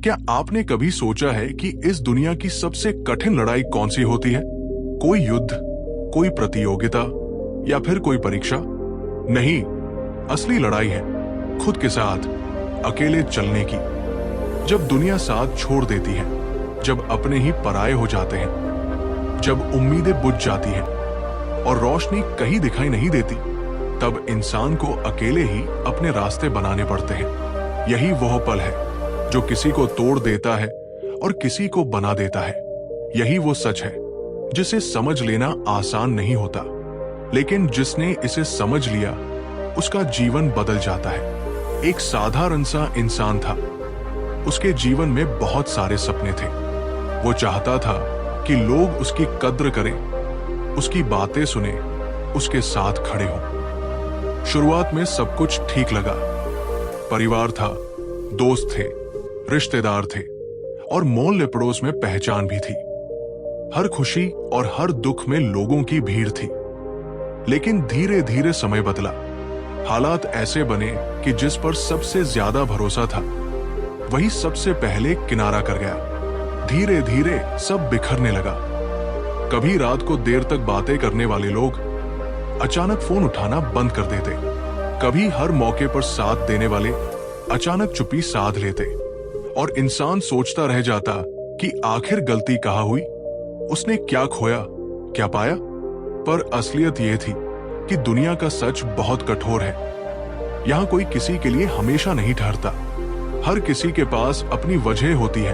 क्या आपने कभी सोचा है कि इस दुनिया की सबसे कठिन लड़ाई कौन सी होती है? कोई युद्ध, कोई प्रतियोगिता या फिर कोई परीक्षा? नहीं, असली लड़ाई है खुद के साथ अकेले चलने की। जब दुनिया साथ छोड़ देती है, जब अपने ही पराये हो जाते हैं, जब उम्मीदें बुझ जाती हैं और रोशनी कहीं दिखाई नहीं देती, तब इंसान को अकेले ही अपने रास्ते बनाने पड़ते हैं। यही वह पल है जो किसी को तोड़ देता है और किसी को बना देता है। यही वो सच है जिसे समझ लेना आसान नहीं होता, लेकिन जिसने इसे समझ लिया उसका जीवन बदल जाता है। एक साधारण सा इंसान था, उसके जीवन में बहुत सारे सपने थे। वो चाहता था कि लोग उसकी कद्र करें, उसकी बातें सुने, उसके साथ खड़े हों। शुरुआत में सब कुछ ठीक लगा। परिवार था, दोस्त थे, रिश्तेदार थे और मोहल्ले पड़ोस में पहचान भी थी। हर खुशी और हर दुख में लोगों की भीड़ थी। लेकिन धीरे धीरे समय बदला। हालात ऐसे बने कि जिस पर सबसे ज्यादा भरोसा था वही सबसे पहले किनारा कर गया। धीरे धीरे सब बिखरने लगा। कभी रात को देर तक बातें करने वाले लोग अचानक फोन उठाना बंद कर देते। कभी हर मौके पर साथ देने वाले अचानक चुप्पी साध लेते और इंसान सोचता रह जाता कि आखिर गलती कहाँ हुई, उसने क्या खोया, क्या पाया। पर असलियत यह थी कि दुनिया का सच बहुत कठोर है। यहां कोई किसी के लिए हमेशा नहीं ठहरता। हर किसी के पास अपनी वजह होती है,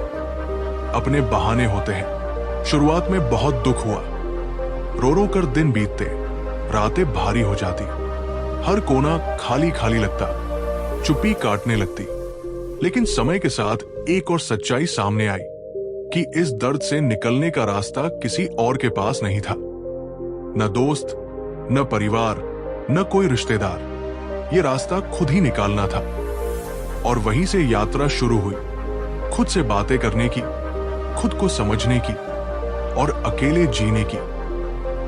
अपने बहाने होते हैं। शुरुआत में बहुत दुख हुआ। रो रो कर दिन बीतते, रातें भारी हो जाती, हर कोना खाली खाली लगता, चुप्पी काटने लगती। लेकिन समय के साथ एक और सच्चाई सामने आई कि इस दर्द से निकलने का रास्ता किसी और के पास नहीं था। न दोस्त, न परिवार, न कोई रिश्तेदार। ये रास्ता खुद ही निकालना था। और वहीं से यात्रा शुरू हुई, खुद से बातें करने की, खुद को समझने की और अकेले जीने की।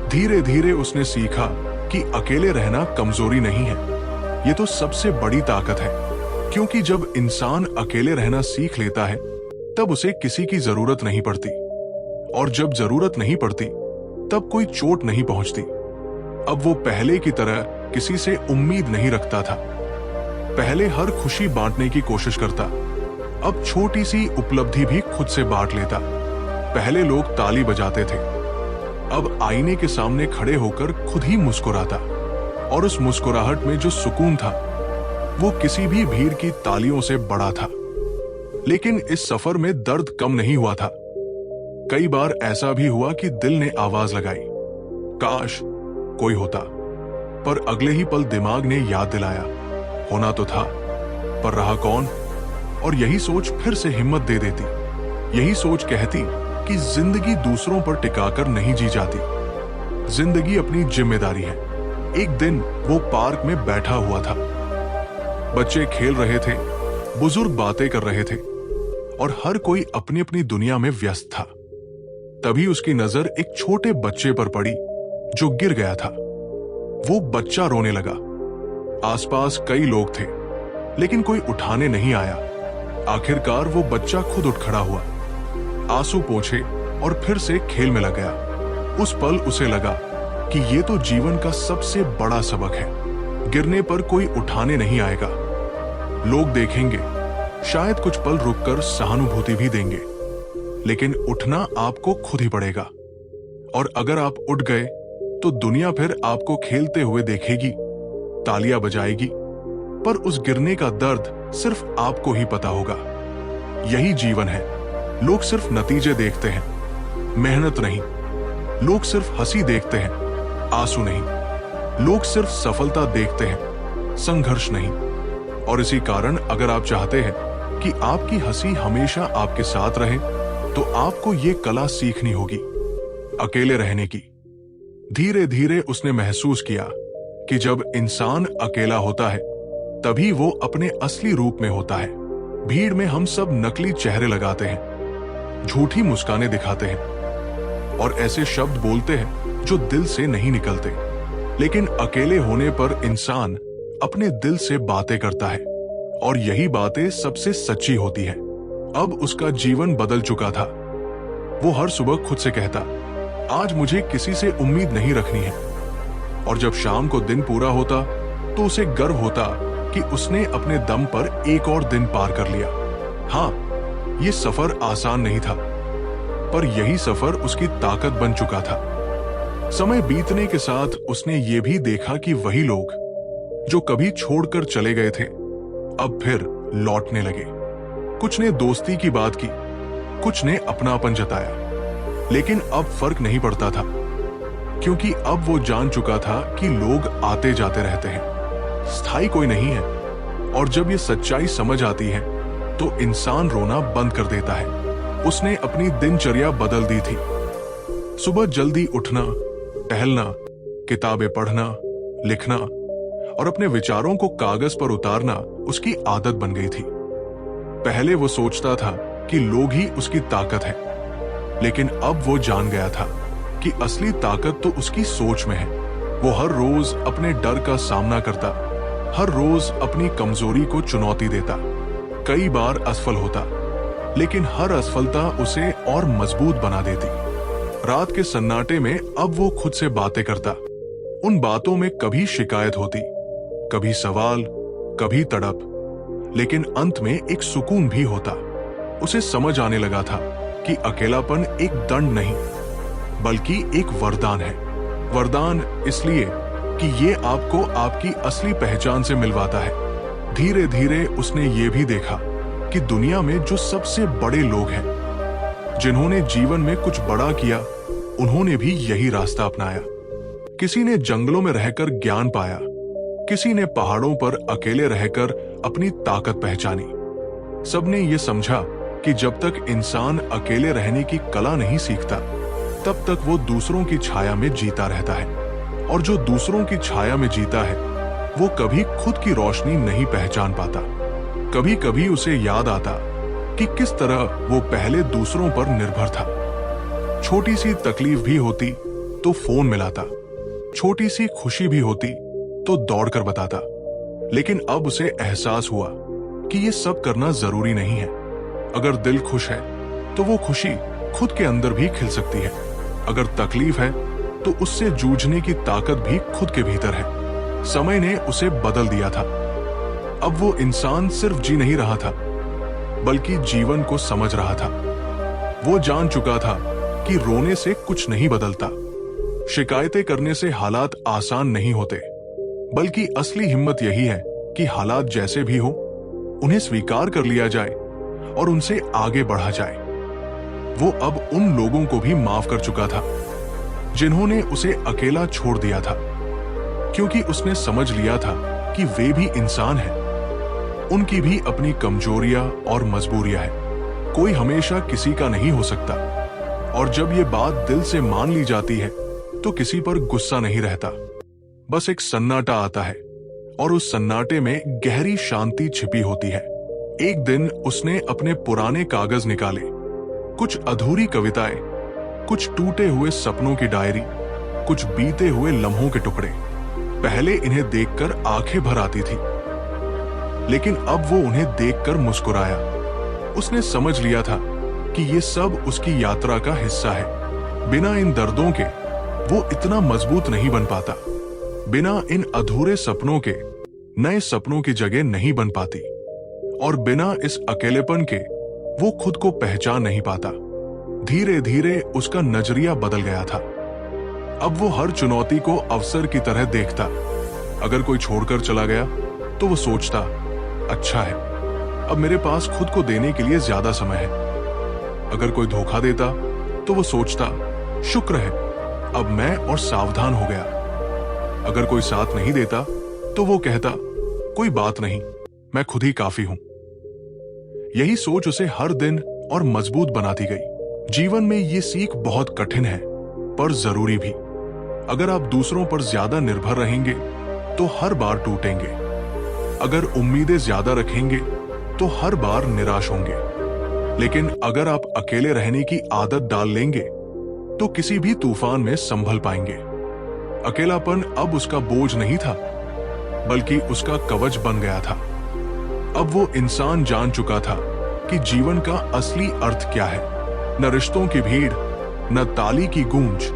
धीरे धीरे उसने सीखा कि अकेले रहना कमजोरी नहीं है, ये तो सबसे बड़ी ताकत है। क्योंकि जब इंसान अकेले रहना सीख लेता है तब उसे किसी की जरूरत नहीं पड़ती, और जब जरूरत नहीं पड़ती तब कोई चोट नहीं पहुंचती। अब वो पहले की तरह किसी से उम्मीद नहीं रखता था। पहले हर खुशी बांटने की कोशिश करता, अब छोटी सी उपलब्धि भी खुद से बांट लेता। पहले लोग ताली बजाते थे, अब आईने के सामने खड़े होकर खुद ही मुस्कुराता, और उस मुस्कुराहट में जो सुकून था वो किसी भी भीड़ की तालियों से बड़ा था। लेकिन इस सफर में दर्द कम नहीं हुआ था। कई बार ऐसा भी हुआ कि दिल ने आवाज लगाई, काश कोई होता। पर अगले ही पल दिमाग ने याद दिलाया, होना तो था पर रहा कौन। और यही सोच फिर से हिम्मत दे देती। यही सोच कहती कि जिंदगी दूसरों पर टिकाकर नहीं जी जाती, जिंदगी अपनी जिम्मेदारी है। एक दिन वो पार्क में बैठा हुआ था। बच्चे खेल रहे थे, बुजुर्ग बातें कर रहे थे और हर कोई अपनी अपनी दुनिया में व्यस्त था। तभी उसकी नजर एक छोटे बच्चे पर पड़ी जो गिर गया था। वो बच्चा रोने लगा। आसपास कई लोग थे, लेकिन कोई उठाने नहीं आया। आखिरकार वो बच्चा खुद उठ खड़ा हुआ, आंसू पोंछे और फिर से खेल में लग गया। उस पल उसे लगा कि ये तो जीवन का सबसे बड़ा सबक है। गिरने पर कोई उठाने नहीं आएगा। लोग देखेंगे, शायद कुछ पल रुककर सहानुभूति भी देंगे, लेकिन उठना आपको खुद ही पड़ेगा। और अगर आप उठ गए तो दुनिया फिर आपको खेलते हुए देखेगी, तालियां बजाएगी, पर उस गिरने का दर्द सिर्फ आपको ही पता होगा। यही जीवन है। लोग सिर्फ नतीजे देखते हैं, मेहनत नहीं। लोग सिर्फ हंसी देखते हैं, आंसू नहीं। लोग सिर्फ सफलता देखते हैं, संघर्ष नहीं। और इसी कारण अगर आप चाहते हैं कि आपकी हंसी हमेशा आपके साथ रहे, तो आपको ये कला सीखनी होगी, अकेले रहने की। धीरे धीरे उसने महसूस किया कि जब इंसान अकेला होता है तभी वो अपने असली रूप में होता है। भीड़ में हम सब नकली चेहरे लगाते हैं, झूठी मुस्कानें दिखाते हैं और ऐसे शब्द बोलते हैं जो दिल से नहीं निकलते। लेकिन अकेले होने पर इंसान अपने दिल से बातें करता है, और यही बातें सबसे सच्ची होती है। अब उसका जीवन बदल चुका था। वो हर सुबह खुद से कहता, आज मुझे किसी से उम्मीद नहीं रखनी है। और जब शाम को दिन पूरा होता तो उसे गर्व होता कि उसने अपने दम पर एक और दिन पार कर लिया। हाँ, ये सफर आसान नहीं था, पर यही सफर उसकी ताकत बन चुका था। समय बीतने के साथ उसने ये भी देखा कि वही लोग जो कभी छोड़कर चले गए थे अब फिर लौटने लगे। कुछ ने दोस्ती की बात की, कुछ ने अपनापन जताया, लेकिन अब फर्क नहीं पड़ता था, क्योंकि अब वो जान चुका था कि लोग आते जाते रहते हैं, स्थायी कोई नहीं है। और जब ये सच्चाई समझ आती है तो इंसान रोना बंद कर देता है। उसने अपनी दिनचर्या बदल दी थी। सुबह जल्दी उठना, टहलना, किताबें पढ़ना, लिखना और अपने विचारों को कागज पर उतारना उसकी आदत बन गई थी। पहले वो सोचता था कि लोग ही उसकी ताकत है, लेकिन अब वो जान गया था कि असली ताकत तो उसकी सोच में है। वो हर रोज अपने डर का सामना करता, हर रोज अपनी कमजोरी को चुनौती देता। कई बार असफल होता, लेकिन हर असफलता उसे और मजबूत बना देती। रात के सन्नाटे में अब वो खुद से बातें करता। उन बातों में कभी शिकायत होती, कभी सवाल, कभी तड़प, लेकिन अंत में एक सुकून भी होता। उसे समझ आने लगा था कि अकेलापन एक दंड नहीं, बल्कि एक वरदान है। वरदान इसलिए कि ये आपको आपकी असली पहचान से मिलवाता है। धीरे धीरे उसने ये भी देखा कि दुनिया में जो सबसे बड़े लोग हैं, जिन्होंने जीवन में कुछ बड़ा किया, उन्होंने भी यही रास्ता अपनाया। किसी ने जंगलों में रहकर ज्ञान पाया, किसी ने पहाड़ों पर अकेले रहकर अपनी ताकत पहचानी। सबने ये समझा कि जब तक इंसान अकेले रहने की कला नहीं सीखता, तब तक वो दूसरों की छाया में जीता रहता है। और जो दूसरों की छाया में जीता है, वो कभी खुद की रोशनी नहीं पहचान पाता। कभी कभी उसे याद आता कि किस तरह वो पहले दूसरों पर निर्भर था। छोटी सी तकलीफ भी होती तो फोन मिलाता, छोटी सी खुशी भी होती तो दौड़कर बताता। लेकिन अब उसे एहसास हुआ कि ये सब करना जरूरी नहीं है। अगर दिल खुश है तो वो खुशी खुद के अंदर भी खिल सकती है। अगर तकलीफ है तो उससे जूझने की ताकत भी खुद के भीतर है। समय ने उसे बदल दिया था। अब वो इंसान सिर्फ जी नहीं रहा था, बल्कि जीवन को समझ रहा था। वो जान चुका था कि रोने से कुछ नहीं बदलता, शिकायतें करने से हालात आसान नहीं होते, बल्कि असली हिम्मत यही है कि हालात जैसे भी हो, उन्हें स्वीकार कर लिया जाए और उनसे आगे बढ़ा जाए। वो अब उन लोगों को भी माफ कर चुका था जिन्होंने उसे अकेला छोड़ दिया था, क्योंकि उसने समझ लिया था कि वे भी इंसान हैं। उनकी भी अपनी कमजोरियां और मजबूरियां हैं। कोई हमेशा किसी का नहीं हो सकता, और जब ये बात दिल से मान ली जाती है तो किसी पर गुस्सा नहीं रहता। बस एक सन्नाटा आता है, और उस सन्नाटे में गहरी शांति छिपी होती है। एक दिन उसने अपने पुराने कागज निकाले, कुछ अधूरी कविताएं, कुछ टूटे हुए सपनों की डायरी, कुछ बीते हुए लम्हों के टुकड़े। पहले इन्हें देखकर आंखें भर आती थी, लेकिन अब वो उन्हें देखकर मुस्कुराया। उसने समझ लिया था कि ये सब उसकी यात्रा का हिस्सा है। बिना इन दर्दों के वो इतना मजबूत नहीं बन पाता। बिना इन अधूरे सपनों के नए सपनों की जगह नहीं बन पाती, और बिना इस अकेलेपन के वो खुद को पहचान नहीं पाता। धीरे धीरे उसका नजरिया बदल गया था। अब वो हर चुनौती को अवसर की तरह देखता। अगर कोई छोड़कर चला गया तो वो सोचता, अच्छा है, अब मेरे पास खुद को देने के लिए ज्यादा समय है। अगर कोई धोखा देता तो वो सोचता, शुक्र है, अब मैं और सावधान हो गया। अगर कोई साथ नहीं देता तो वो कहता, कोई बात नहीं, मैं खुद ही काफी हूं। यही सोच उसे हर दिन और मजबूत बनाती गई। जीवन में ये सीख बहुत कठिन है, पर जरूरी भी। अगर आप दूसरों पर ज्यादा निर्भर रहेंगे तो हर बार टूटेंगे। अगर उम्मीदें ज्यादा रखेंगे तो हर बार निराश होंगे। लेकिन अगर आप अकेले रहने की आदत डाल लेंगे तो किसी भी तूफान में संभल पाएंगे। अकेलापन अब उसका बोझ नहीं था, बल्कि उसका कवच बन गया था। अब वो इंसान जान चुका था कि जीवन का असली अर्थ क्या है। न रिश्तों की भीड़, न ताली की गूंज,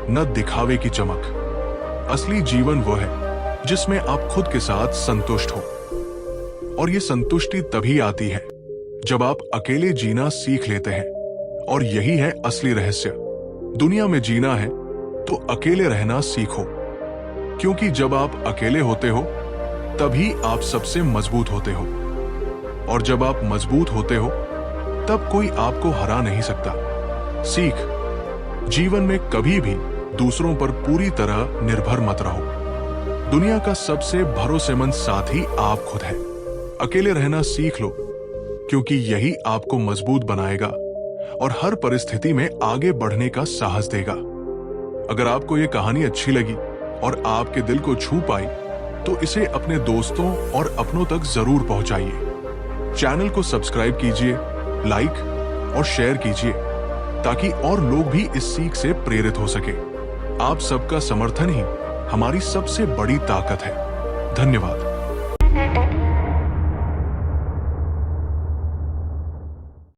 न दिखावे की चमक। असली जीवन वो है जिसमें आप खुद के साथ संतुष्ट हो। और ये संतुष्टि तभी आती है जब आप अकेले जीना सीख लेते हैं। और यही है असली रहस्य। दुनिया में जीना है तो अकेले रहना सीखो, क्योंकि जब आप अकेले होते हो तभी आप सबसे मजबूत होते हो। और जब आप मजबूत होते हो तब कोई आपको हरा नहीं सकता। सीख, जीवन में कभी भी दूसरों पर पूरी तरह निर्भर मत रहो। दुनिया का सबसे भरोसेमंद साथी आप खुद हैं। अकेले रहना सीख लो, क्योंकि यही आपको मजबूत बनाएगा और हर परिस्थिति में आगे बढ़ने का साहस देगा। अगर आपको यह कहानी अच्छी लगी और आपके दिल को छू पाई तो इसे अपने दोस्तों और अपनों तक जरूर पहुंचाइए। चैनल को सब्सक्राइब कीजिए, लाइक और शेयर कीजिए, ताकि और लोग भी इस सीख से प्रेरित हो सके। आप सबका समर्थन ही हमारी सबसे बड़ी ताकत है। धन्यवाद।